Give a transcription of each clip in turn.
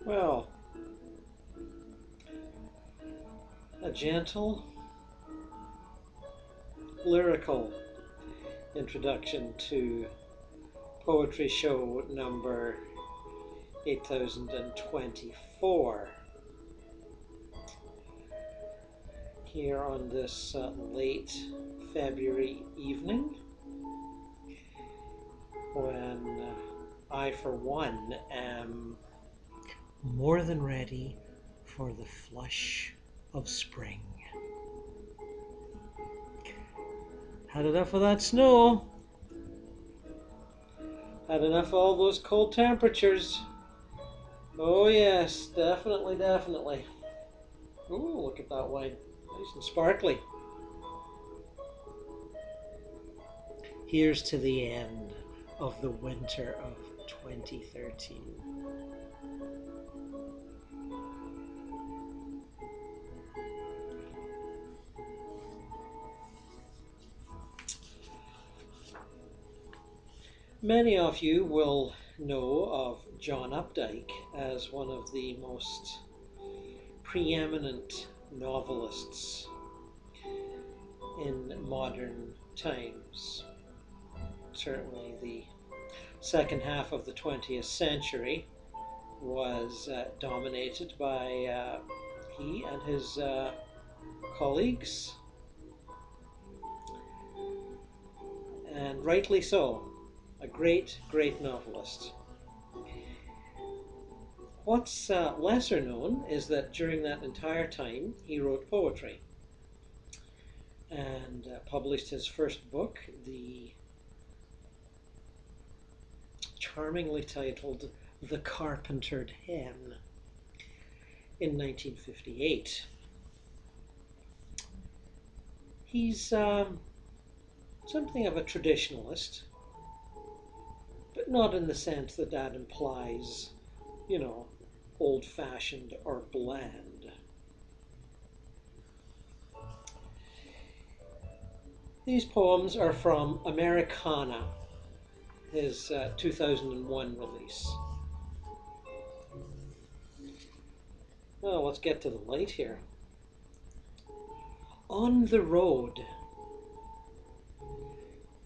Well, a gentle, lyrical introduction to Poetry Show number 8024. Here on this late February evening, when I, for one, am more than ready for the flush of spring. Had enough of that snow. Had enough of all those cold temperatures. Oh yes, definitely, definitely. Ooh, look at that wine. Nice and sparkly. Here's to the end of the winter of 2013. Many of you will know of John Updike as one of the most preeminent novelists in modern times. Certainly the second half of the 20th century was dominated by he and his colleagues, and rightly so. A great, great novelist. What's lesser known is that during that entire time he wrote poetry and published his first book, the charmingly titled The Carpentered Hen, in 1958. He's something of a traditionalist, but not in the sense that that implies, old-fashioned or bland. These poems are from Americana, his 2001 release. Well, let's get to the light here. On the road.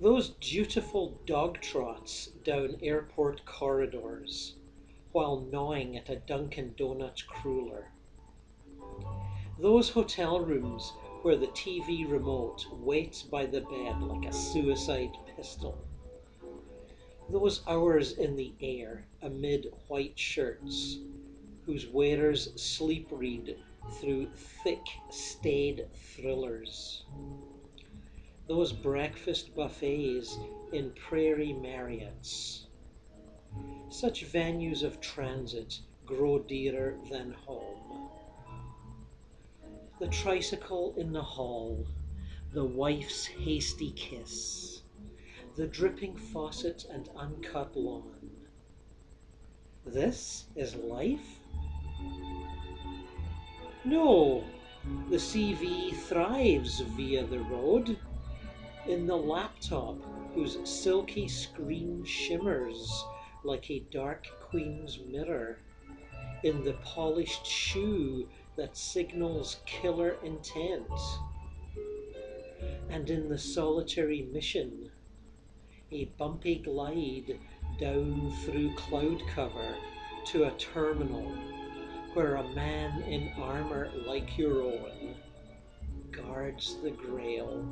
Those dutiful dog trots down airport corridors while gnawing at a Dunkin' Donuts cruller. Those hotel rooms where the TV remote waits by the bed like a suicide pistol. Those hours in the air amid white shirts, whose wearers sleep read through thick, staid thrillers. Those breakfast buffets in prairie Marriotts. Such venues of transit grow dearer than home. The tricycle in the hall, the wife's hasty kiss, the dripping faucet and uncut lawn. This is life? No, the CV thrives via the road, in the laptop whose silky screen shimmers like a dark queen's mirror, in the polished shoe that signals killer intent, and in the solitary mission, a bumpy glide down through cloud cover to a terminal where a man in armor like your own guards the grail.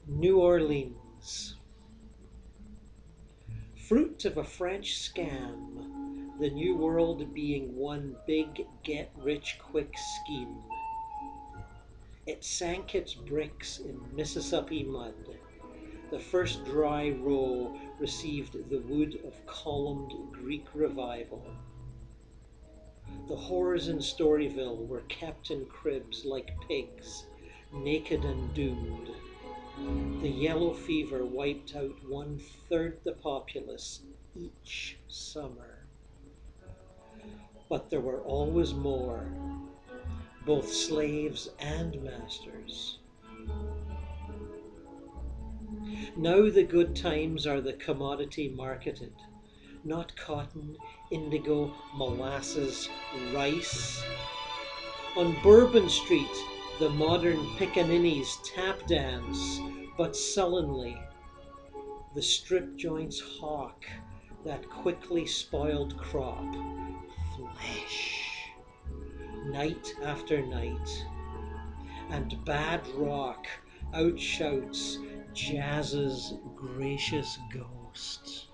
New Orleans. Fruit of a French scam, the New World being one big get-rich-quick scheme. It sank its bricks in Mississippi mud. The first dry row received the wood of columned Greek revival. The whores in Storyville were kept in cribs like pigs, naked and doomed. The yellow fever wiped out 1/3 the populace each summer. But there were always more. both slaves and masters. Now the good times are the commodity marketed, not cotton, indigo, molasses, rice. On Bourbon Street, the modern pickaninnies tap dance, but sullenly. The strip joints hawk that quickly spoiled crop, flesh, night after night. And bad rock outshouts jazz's gracious ghost.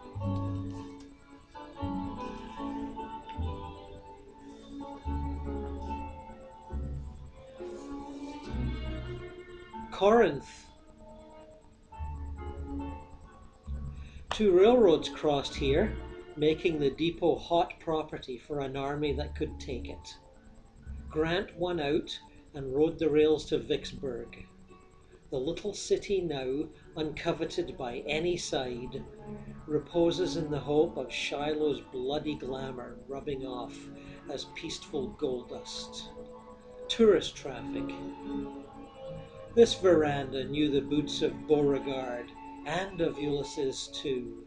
Corinth. 2 railroads crossed here, making the depot hot property for an army that could take it. Grant won out and rode the rails to Vicksburg. The little city now, uncoveted by any side, reposes in the hope of Shiloh's bloody glamour rubbing off as peaceful gold dust. Tourist traffic. This veranda knew the boots of Beauregard and of Ulysses too.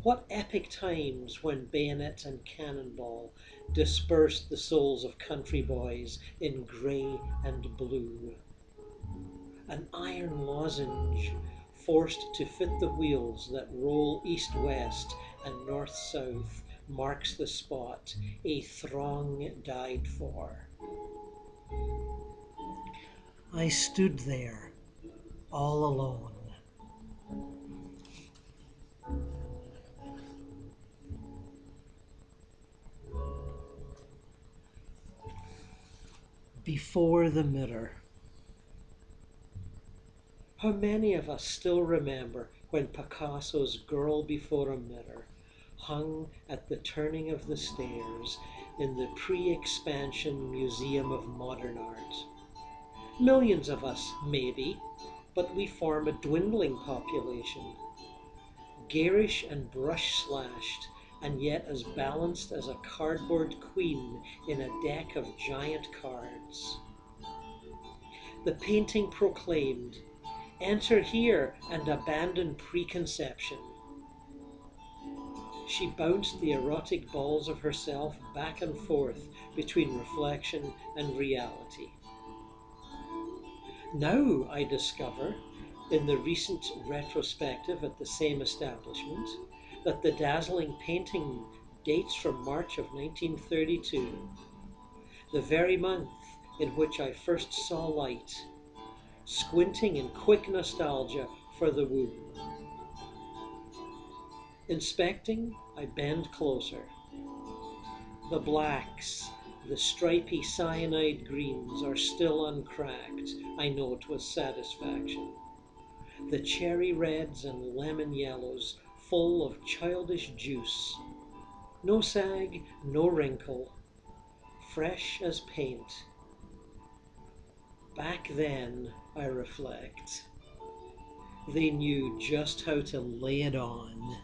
What epic times when bayonet and cannonball dispersed the souls of country boys in grey and blue. An iron lozenge forced to fit the wheels that roll east-west and north-south marks the spot a throng died for. I stood there, all alone. Before the mirror. How many of us still remember when Picasso's Girl Before a Mirror hung at the turning of the stairs in the pre-expansion Museum of Modern Art? Millions of us, maybe, but we form a dwindling population. Garish and brush-slashed, and yet as balanced as a cardboard queen in a deck of giant cards. The painting proclaimed, "Enter here and abandon preconception." She bounced the erotic balls of herself back and forth between reflection and reality. Now I discover, in the recent retrospective at the same establishment, that the dazzling painting dates from March of 1932, the very month in which I first saw light, squinting in quick nostalgia for the womb. Inspecting, I bend closer. The blacks, the stripy cyanide greens are still uncracked, I note with satisfaction. The cherry reds and lemon yellows full of childish juice. No sag, no wrinkle, fresh as paint. Back then, I reflect, they knew just how to lay it on.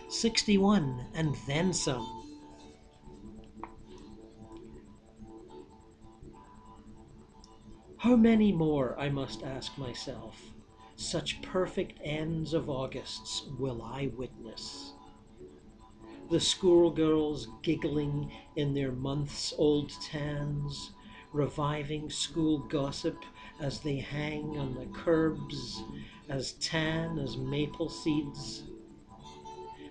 "61 and then some." How many more, I must ask myself, such perfect ends of Augusts will I witness? The schoolgirls giggling in their months-old tans, reviving school gossip as they hang on the curbs, as tan as maple seeds.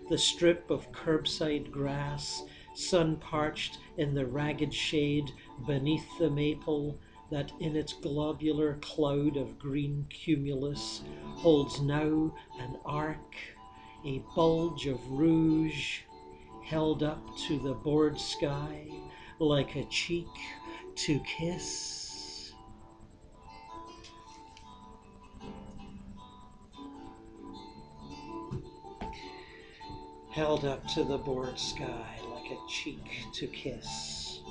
The strip of curbside grass, sun-parched in the ragged shade beneath the maple, that in its globular cloud of green cumulus holds now an arc, a bulge of rouge, held up to the bored sky like a cheek to kiss. Held up to the bored sky like a cheek to kiss.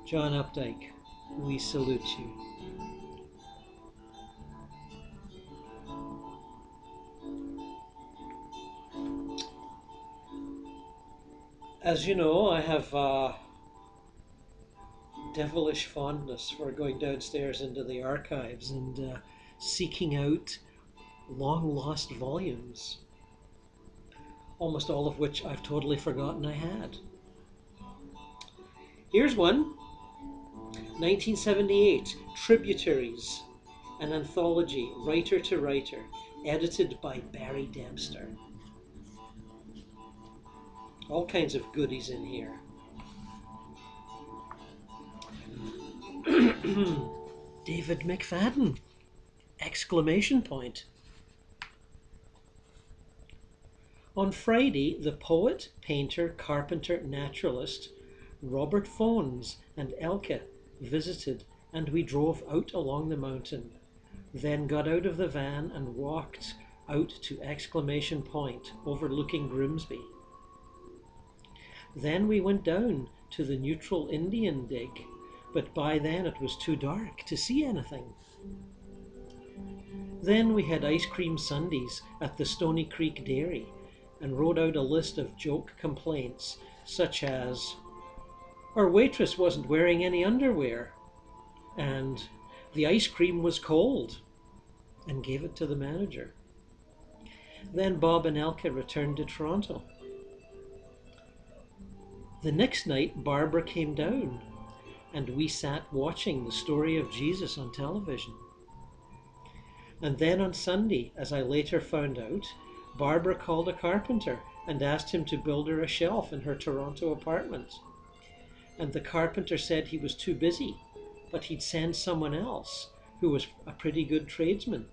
John Updike, we salute you. As you know, I have devilish fondness for going downstairs into the archives and seeking out long lost volumes, almost all of which I've totally forgotten I had. Here's one, 1978, Tributaries, an anthology, writer to writer, edited by Barry Dempster. All kinds of goodies in here. David McFadden! Exclamation point. On Friday, the poet, painter, carpenter, naturalist Robert Fons and Elke visited, and we drove out along the mountain, then got out of the van and walked out to Exclamation Point, overlooking Grimsby. Then we went down to the neutral Indian dig, but by then it was too dark to see anything. Then we had ice cream sundaes at the Stony Creek Dairy and wrote out a list of joke complaints such as, "Our waitress wasn't wearing any underwear," and "The ice cream was cold," and gave it to the manager. Then Bob and Elke returned to Toronto. The next night Barbara came down and we sat watching the story of Jesus on television. And then on Sunday, as I later found out, Barbara called a carpenter and asked him to build her a shelf in her Toronto apartment. And the carpenter said he was too busy, but he'd send someone else who was a pretty good tradesman.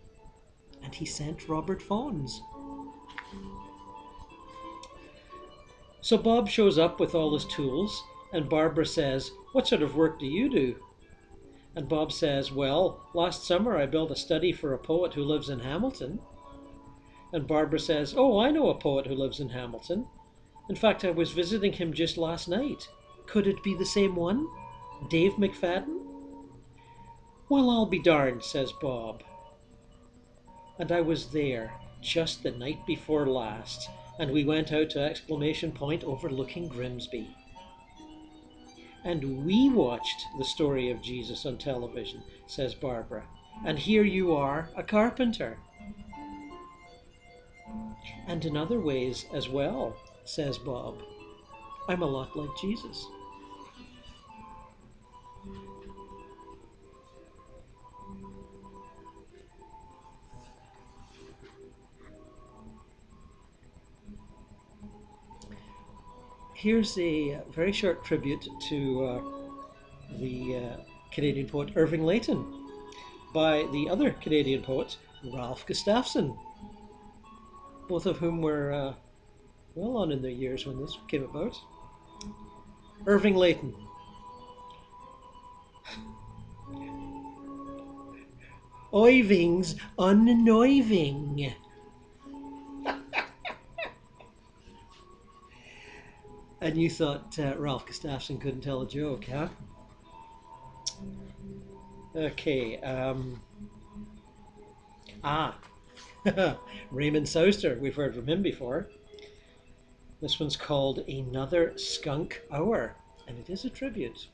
And he sent Robert Fons. So Bob shows up with all his tools, and Barbara says, "What sort of work do you do?" And Bob says, "Well, last summer I built a study for a poet who lives in Hamilton." And Barbara says, "Oh, I know a poet who lives in Hamilton. In fact, I was visiting him just last night. Could it be the same one? Dave McFadden?" "Well, I'll be darned," says Bob. And I was there just the night before last, and we went out to Exclamation Point overlooking Grimsby. "And we watched the story of Jesus on television," says Barbara. "And here you are, a carpenter." "And in other ways as well," says Bob. "I'm a lot like Jesus." Here's a very short tribute to the Canadian poet Irving Layton by the other Canadian poet, Ralph Gustafson, both of whom were well on in their years when this came about. Irving Layton. "Oiving's unnoiving." And you thought Ralph Gustafson couldn't tell a joke, huh? Okay. Raymond Souster. We've heard from him before. This one's called Another Skunk Hour, and it is a tribute.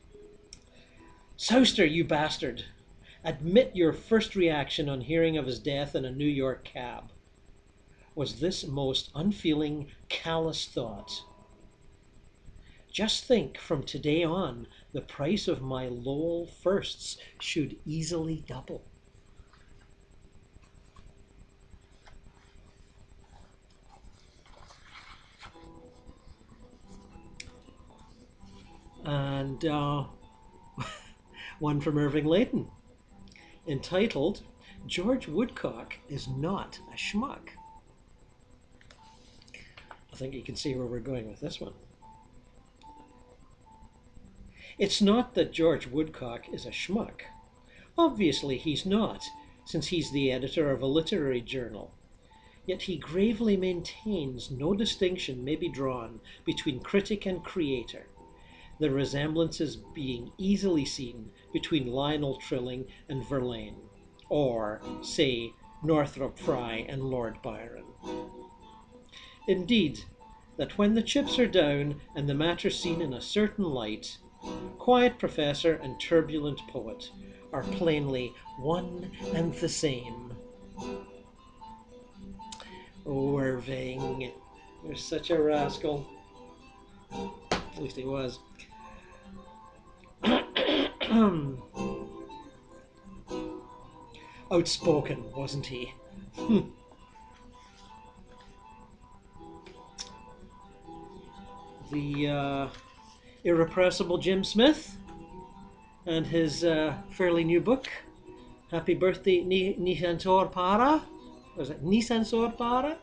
"Souster, you bastard! Admit your first reaction on hearing of his death in a New York cab. Was this most unfeeling, callous thought? Just think, from today on, the price of my Lowell firsts should easily double." And one from Irving Layton, entitled "George Woodcock is Not a Schmuck." I think you can see where we're going with this one. It's not that George Woodcock is a schmuck. Obviously he's not, since he's the editor of a literary journal. Yet he gravely maintains no distinction may be drawn between critic and creator, the resemblances being easily seen between Lionel Trilling and Verlaine, or, say, Northrop Frye and Lord Byron. Indeed, that when the chips are down and the matter seen in a certain light, quiet professor and turbulent poet are plainly one and the same. Oh, Irving, you're such a rascal. At least he was. Outspoken, wasn't he? The irrepressible Jim Smith and his fairly new book, Happy Birthday Nisansor Para. Was it Nisansor Para?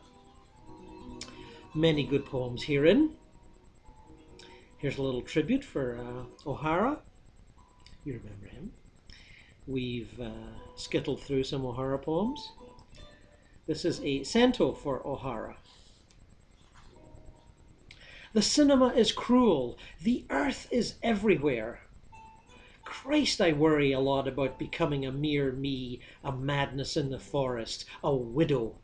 Many good poems herein. Here's a little tribute for O'Hara. You remember him. We've skittled through some O'Hara poems. This is a cento for O'Hara. The cinema is cruel. The earth is everywhere. Christ, I worry a lot about becoming a mere me, a madness in the forest, a widow.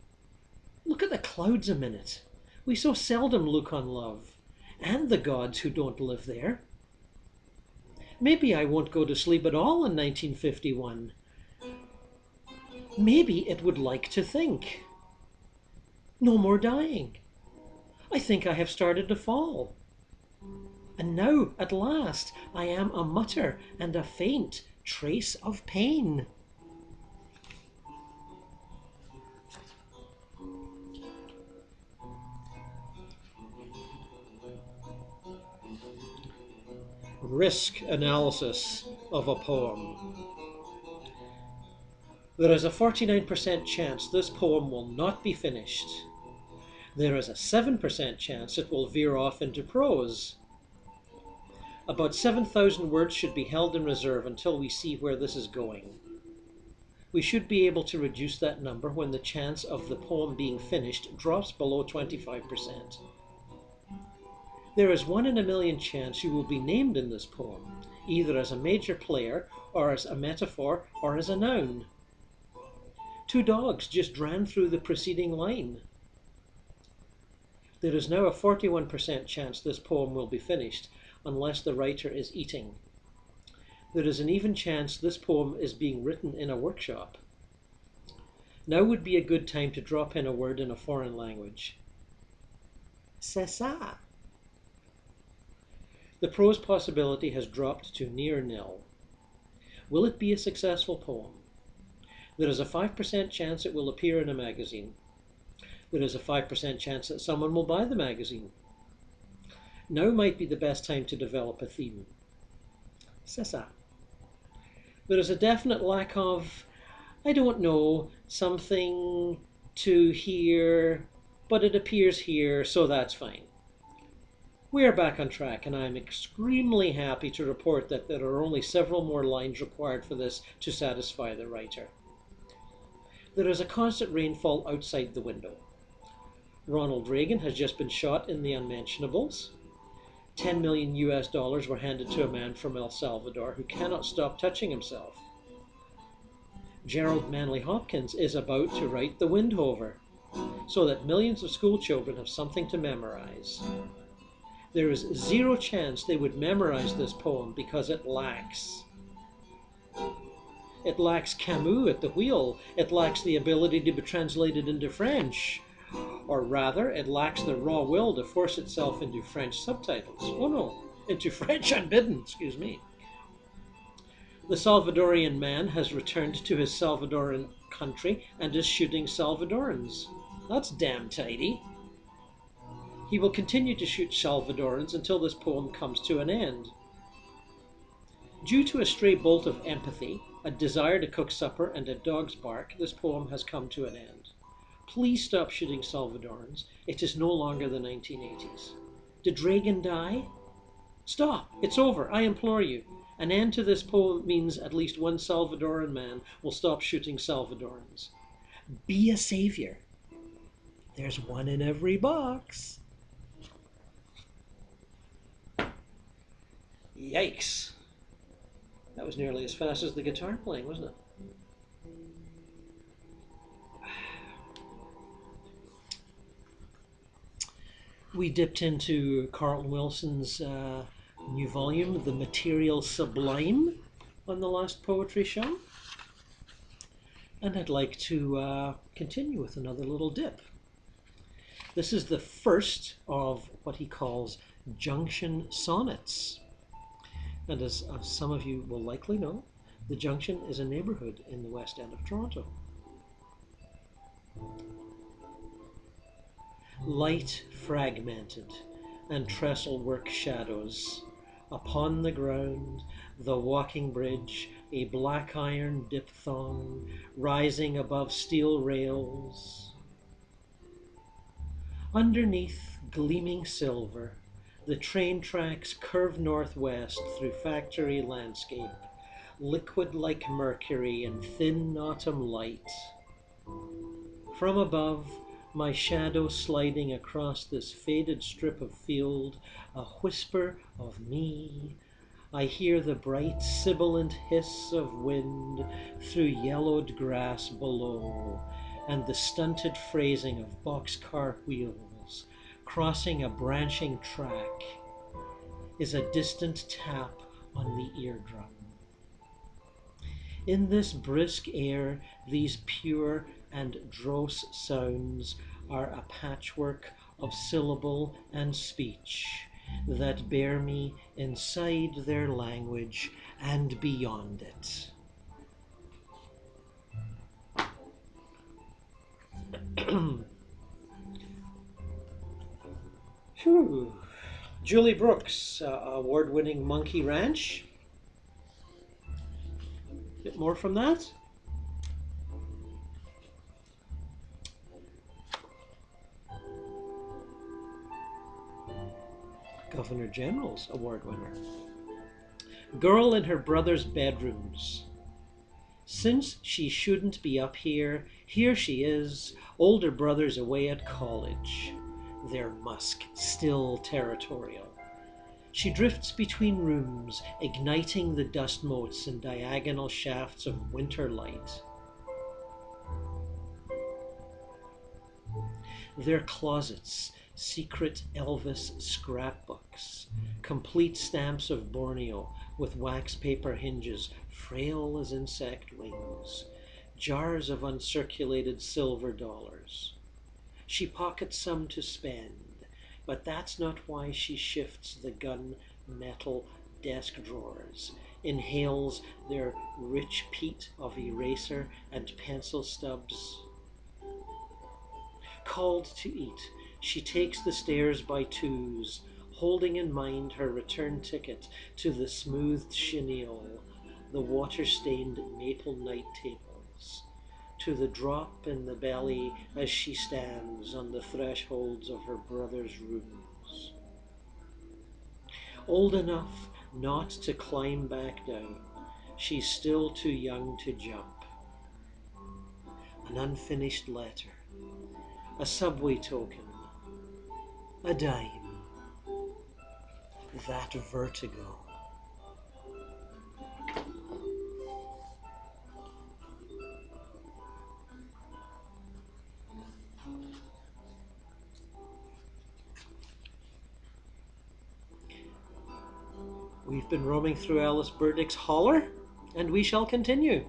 Look at the clouds a minute. We so seldom look on love, and the gods who don't live there. Maybe I won't go to sleep at all in 1951. Maybe it would like to think. No more dying. I think I have started to fall. And now, at last, I am a mutter and a faint trace of pain. Risk analysis of a poem. There is a 49% chance this poem will not be finished. There is a 7% chance it will veer off into prose. About 7,000 words should be held in reserve until we see where this is going. We should be able to reduce that number when the chance of the poem being finished drops below 25%. There is 1 in a million chance you will be named in this poem, either as a major player, or as a metaphor, or as a noun. 2 dogs just ran through the preceding line. There is now a 41% chance this poem will be finished, unless the writer is eating. There is an even chance this poem is being written in a workshop. Now would be a good time to drop in a word in a foreign language. C'est ça. The prose possibility has dropped to near nil. Will it be a successful poem? There is a 5% chance it will appear in a magazine. There is a 5% chance that someone will buy the magazine. Now might be the best time to develop a theme. C'est ça. There is a definite lack of, I don't know, something to here, but it appears here, so that's fine. We are back on track, and I am extremely happy to report that there are only several more lines required for this to satisfy the writer. There is a constant rainfall outside the window. Ronald Reagan has just been shot in the unmentionables. $10 million were handed to a man from El Salvador who cannot stop touching himself. Gerald Manley Hopkins is about to write The Windhover, so that millions of school children have something to memorize. There is 0 chance they would memorize this poem because it lacks. It lacks Camus at the wheel. It lacks the ability to be translated into French. Or rather, it lacks the raw will to force itself into French subtitles. Oh no, into French unbidden, excuse me. The Salvadorian man has returned to his Salvadoran country and is shooting Salvadorans. That's damn tidy. He will continue to shoot Salvadorans until this poem comes to an end. Due to a stray bolt of empathy, a desire to cook supper, and a dog's bark, this poem has come to an end. Please stop shooting Salvadorans. It is no longer the 1980s. Did Reagan die? Stop! It's over. I implore you. An end to this poem means at least one Salvadoran man will stop shooting Salvadorans. Be a savior. There's one in every box. Yikes. That was nearly as fast as the guitar playing, wasn't it? We dipped into Carleton Wilson's new volume, The Material Sublime, on the last poetry show. And I'd like to continue with another little dip. This is the first of what he calls Junction Sonnets. And as some of you will likely know, the Junction is a neighbourhood in the West End of Toronto. Light fragmented and trestle-work shadows. Upon the ground, the walking bridge, a black iron diphthong, rising above steel rails. Underneath gleaming silver, the train tracks curve northwest through factory landscape, liquid like mercury in thin autumn light. From above, my shadow sliding across this faded strip of field, a whisper of me. I hear the bright sibilant hiss of wind through yellowed grass below, and the stunted phrasing of boxcar wheels crossing a branching track is a distant tap on the eardrum. In this brisk air, these pure and dross sounds are a patchwork of syllable and speech that bear me inside their language and beyond it. Julie Brooks, award-winning Monkey Ranch. Bit more from that. Governor General's award winner. Girl in her brother's bedrooms. Since she shouldn't be up here, here she is, older brothers away at college. Their musk still territorial. She drifts between rooms, igniting the dust motes and diagonal shafts of winter light. Their closets, secret Elvis scrapbooks, complete stamps of Borneo with wax paper hinges, frail as insect wings, jars of uncirculated silver dollars. She pockets some to spend, but that's not why she shifts the gun-metal desk drawers, inhales their rich peat of eraser and pencil stubs. Called to eat, she takes the stairs by twos, holding in mind her return ticket to the smoothed chenille, the water-stained maple night tables, to the drop in the belly as she stands on the thresholds of her brother's rooms. Old enough not to climb back down, she's still too young to jump. An unfinished letter, a subway token, a dime, that vertigo. We've been roaming through Alice Burdick's Holler, and we shall continue.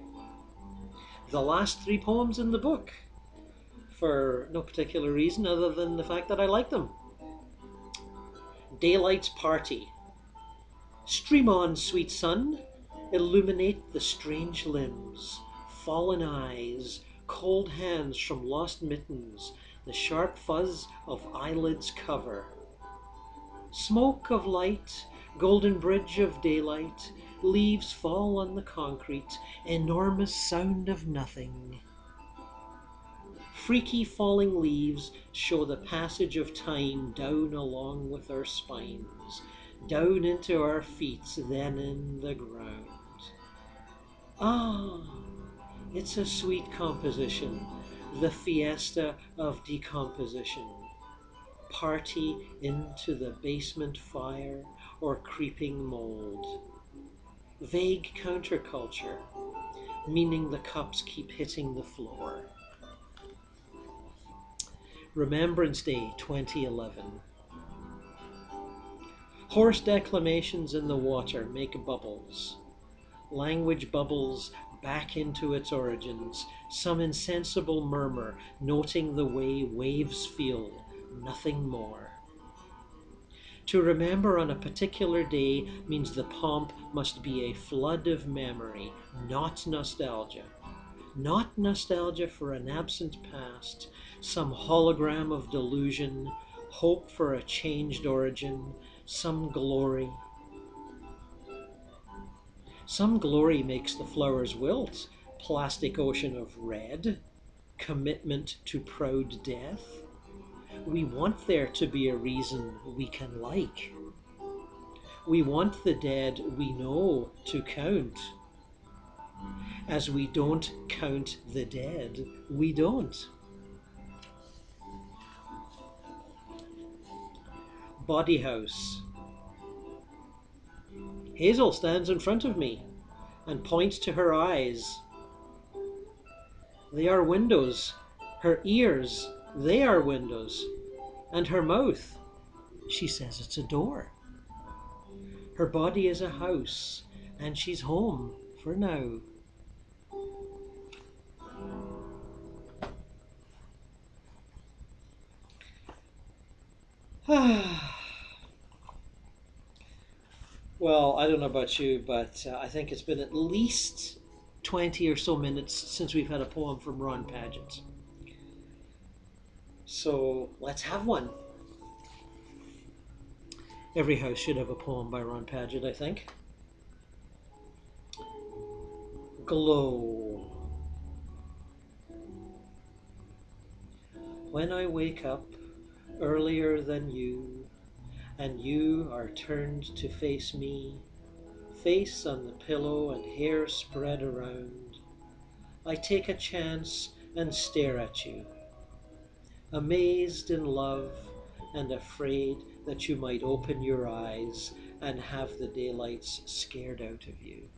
The last 3 poems in the book, for no particular reason other than the fact that I like them. Daylight's Party. Stream on, sweet sun, illuminate the strange limbs, fallen eyes, cold hands from lost mittens, the sharp fuzz of eyelids cover. Smoke of light, golden bridge of daylight, leaves fall on the concrete, enormous sound of nothing. Freaky falling leaves show the passage of time down along with our spines, down into our feet, then in the ground. Ah, it's a sweet composition, the fiesta of decomposition. Party into the basement fire or creeping mold. Vague counterculture, meaning the cups keep hitting the floor. Remembrance Day 2011. Hoarse declamations in the water make bubbles. Language bubbles back into its origins, some insensible murmur noting the way waves feel, nothing more. To remember on a particular day means the pomp must be a flood of memory, not nostalgia. Not nostalgia for an absent past, some hologram of delusion, hope for a changed origin, some glory. Some glory makes the flowers wilt, plastic ocean of red, commitment to proud death. We want there to be a reason we can like. We want the dead we know to count. As we don't count the dead, we don't. Body house. Hazel stands in front of me and points to her eyes. They are windows. Her ears, they are windows. And her mouth, she says it's a door. Her body is a house, and she's home for now. Well, I don't know about you, but I think it's been at least 20 or so minutes since we've had a poem from Ron Padgett. So let's have one. Every house should have a poem by Ron Padgett, I think. Glow. When I wake up earlier than you, and you are turned to face me, face on the pillow and hair spread around, I take a chance and stare at you, amazed in love and afraid that you might open your eyes and have the daylights scared out of you.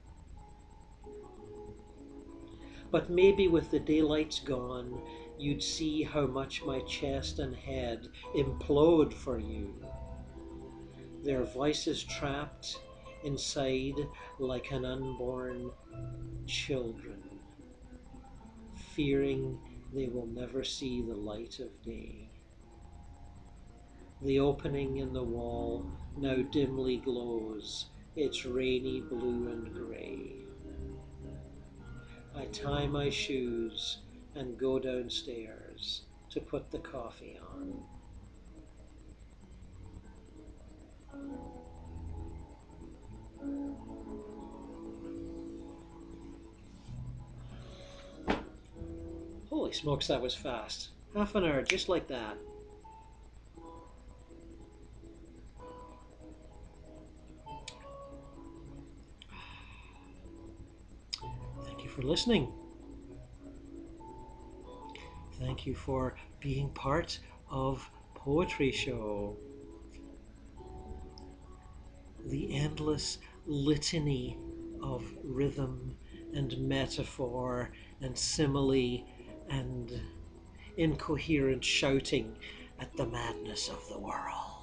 But maybe with the daylights gone, you'd see how much my chest and head implode for you. Their voices trapped inside like an unborn children, fearing they will never see the light of day. The opening in the wall now dimly glows, it's rainy blue and grey. I tie my shoes and go downstairs to put the coffee on. Holy smokes, that was fast. Half an hour, just like that. Thank you for listening. Thank you for being part of PoetryShow. The endless litany of rhythm and metaphor and simile and incoherent shouting at the madness of the world.